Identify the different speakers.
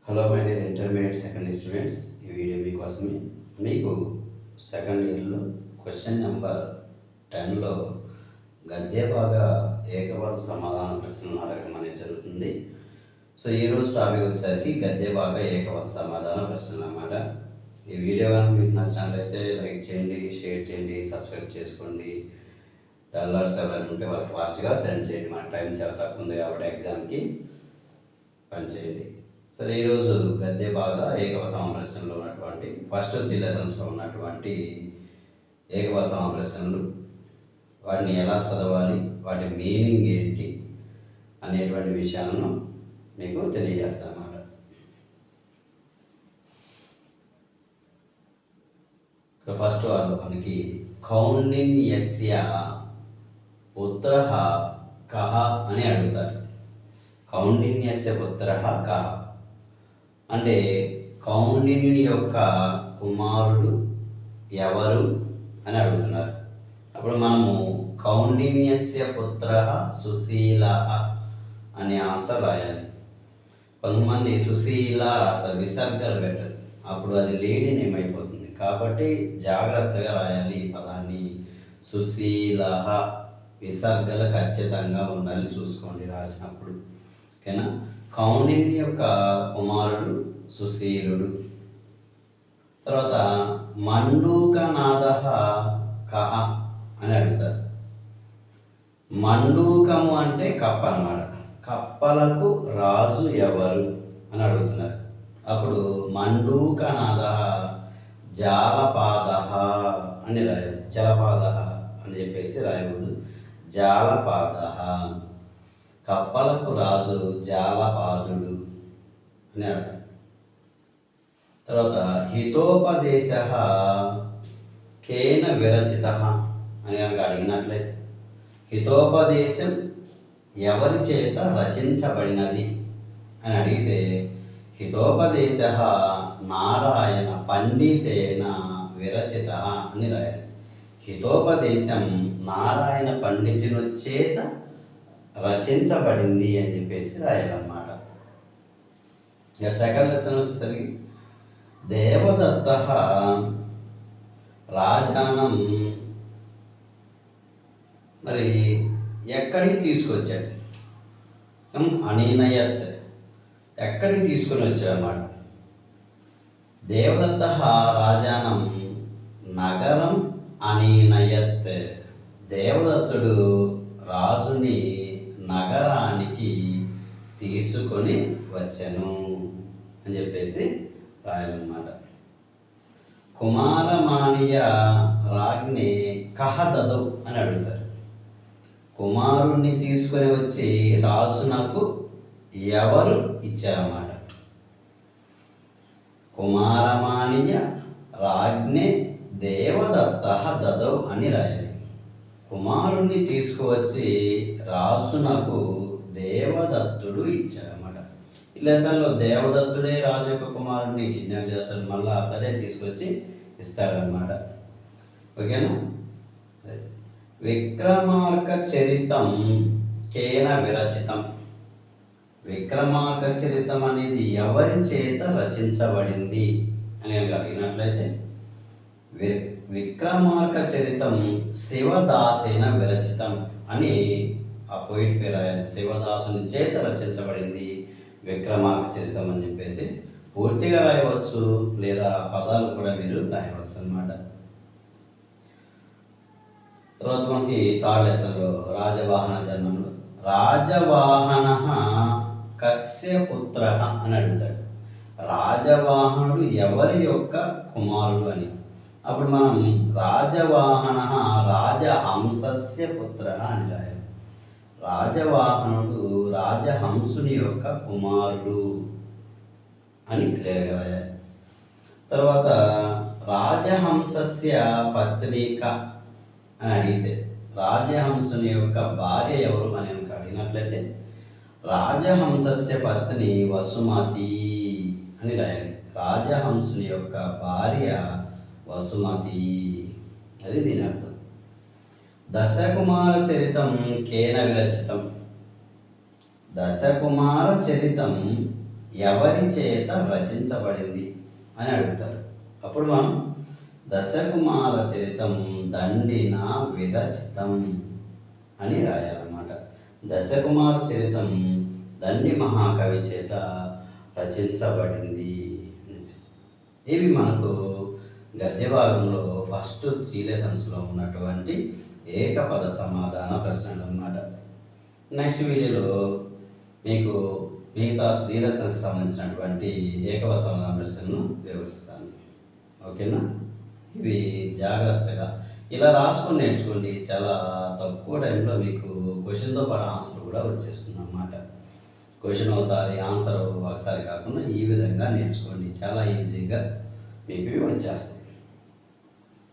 Speaker 1: Hello my dear intermediate second year students, ఈ video మీకోసమే. మీకు సెకండ్ ఇయర్లో క్వశ్చన్ నెంబర్ 10లో గద్య భాగా ఏకపద సమాధాన ప్రశ్నలు అడగడం అనేది జరుగుతుంది. సో ఈరోజు టాపిక్ వచ్చేసరికి గద్య భాగా ఏకపద సమాధాన ప్రశ్నలు అన్నమాట. ఈ వీడియో కనుక మీకు నచ్చినట్లయితే లైక్ చేయండి, షేర్ చేయండి, సబ్స్క్రైబ్ చేసుకోండి. డల్లర్స్ ఎవరైనా ఉంటే వాళ్ళకి ఫాస్ట్గా సెండ్ చేయండి. మన టైం చాలా తక్కువ ఉంది కాబట్టి ఎగ్జామ్కి పనిచేయండి. సరే, ఈరోజు గద్య భాగా ఏకవచన ప్రశ్నలో ఉన్నటువంటి ఫస్ట్ 3 లెసన్స్లో ఉన్నటువంటి ఏకవచన ప్రశ్నలు, వాటిని ఎలా చదవాలి, వాటి మీనింగ్ ఏంటి అనేటువంటి విషయాలను మీకు తెలియజేస్తాను అన్నమాట. ఇక్కడ ఫస్ట్ వాళ్ళు మనకి కౌండిన్యస్య పుత్రః కః అని అడుగుతారు. కౌండిన్యస్య పుత్రః కః అంటే కౌండిన్యుని యొక్క కుమారుడు ఎవరు అని అడుగుతున్నారు. అప్పుడు మనము కౌండిన్యస్య పుత్రః సుశీలః అనే ఆన్సర్ రాయాలి. కొంతమంది సుశీల రాస్తారు, విసర్గలు పెట్టరు, అప్పుడు అది లేడీ నేమ్ అయిపోతుంది. కాబట్టి జాగ్రత్తగా రాయాలి ఈ పదాన్ని. సుశీలః విసర్గలు ఖచ్చితంగా ఉండాలి, చూసుకోండి రాసినప్పుడు. ఓకేనా? కౌండిన్య యొక్క కుమారుడు సుశీలుడు. తర్వాత మండూకనాథః కః అని అడుగుతారు. మండూకము అంటే కప్ప అన్నమాట. కప్పలకు రాజు ఎవరు అని అడుగుతున్నారు. అప్పుడు మండూకనాథః జాలపాదః అని రాయాలి. జలపాదః అని చెప్పేసి రాయకూడదు, జాలపాదః. కప్పలకు రాజు జాలపాదుడు అని అర్థం. తర్వాత హితోపదేశః కేన విరచితః అని కనుక అడిగినట్లయితే, హితోపదేశం ఎవరి చేత రచించబడినది అని అడిగితే, హితోపదేశః నారాయణ పండితేన విరచితః అని రాయాలి. హితోపదేశం నారాయణ పండితుని చేత రచించబడింది అని చెప్పేసి రాయాలన్నమాట. ఇక సెకండ్ లెసన్ వచ్చేసరికి దేవదత్త రాజానం మరి ఎక్కడికి తీసుకొచ్చాడు? అనీనయత్, ఎక్కడికి తీసుకొని వచ్చాడన్నమాట. దేవదత్త రాజానం నగరం అనీనయత్, దేవదత్తుడు రాజుని నగరానికి తీసుకొని వచ్చెను అని చెప్పేసి రాయాలన్నమాట. కుమారమానియ రాజ్ఞి కః దదౌ అని అడుగుతారు. కుమారుణ్ణి తీసుకొని వచ్చి రాజునకు ఎవరు ఇచ్చారన్నమాట. కుమారమానియ రాజ్ఞి దేవదత్తః దదౌ అని రాయాలి. కుమారుణ్ణి తీసుకువచ్చి రాజునకు దేవదత్తుడు ఇచ్చాడన్నమాట. ఈ లెసన్లో దేవదత్తుడే రాజు యొక్క కుమారుడిని కిడ్నాప్ చేస్తాడు, మళ్ళీ అతడే తీసుకొచ్చి ఇస్తాడనమాట. ఓకేనా? విక్రమార్క చరితం కేన విరచితం. విక్రమార్క చరితం అనేది ఎవరి చేత రచించబడింది అని అడిగినట్లయితే, విక్రమార్క చరితం శివదాసేన విరచితం అని ఆ పోయిట్ పేరు రాయాలి. శివదాసుని చేత రచించబడింది విక్రమార్క చరితం అని చెప్పేసి పూర్తిగా రాయవచ్చు, లేదా పదాలు కూడా మీరు రాయవచ్చు అన్నమాట. తర్వాత మనకి థర్డ్ లెసన్లో రాజవాహన జన్మంలో రాజవాహన కస్య పుత్ర అని అడుగుతాడు. రాజవాహనుడు ఎవరి యొక్క కుమారుడు అని. అప్పుడు మనం రాజవాహన రాజహంసస్య పుత్ర అని రాయాలి. రాజవాహనుడు రాజహంసుని యొక్క కుమారుడు అని క్లియర్గా రాయాలి. తర్వాత రాజహంసస్య పత్నిక అని అడిగితే, రాజహంసుని యొక్క భార్య ఎవరు అని కనుక అడిగినట్లయితే, రాజహంసస్య పత్ని వసుమతి అని రాయాలి. రాజహంసుని యొక్క భార్య వసుమతి, అది దీని అర్థం. దశకుమార చరితం కేన విరచితం. దశకుమార చరితం ఎవరి చేత రచించబడింది అని అడుగుతారు. అప్పుడు మనం దశకుమార చరితం దండిన విరచితం అని రాయాలన్నమాట. దశకుమార చరితం దండి మహాకవి చేత రచించబడింది అనిపిస్తుంది. ఇవి మనకు గద్య భాగంలో ఫస్ట్ 3 లెసన్స్లో ఉన్నటువంటి ఏకపద సమాధాన ప్రశ్నలు అన్నమాట. నెక్స్ట్ వీడియోలో మీకు మిగతా 3 లెసన్స్కి సంబంధించినటువంటి ఏకపద సమాధాన ప్రశ్నలను వివరిస్తాను. ఓకేనా? ఇవి జాగ్రత్తగా ఇలా రాసుకొని నేర్చుకోండి. చాలా తక్కువ టైంలో మీకు క్వశ్చన్తో పాటు ఆన్సర్ కూడా వచ్చేస్తుంది అన్నమాట. క్వశ్చన్ ఒకసారి ఆన్సర్ ఒకసారి కాకుండా ఈ విధంగా నేర్చుకోండి. చాలా ఈజీగా మీకు వచ్చేస్తాయి.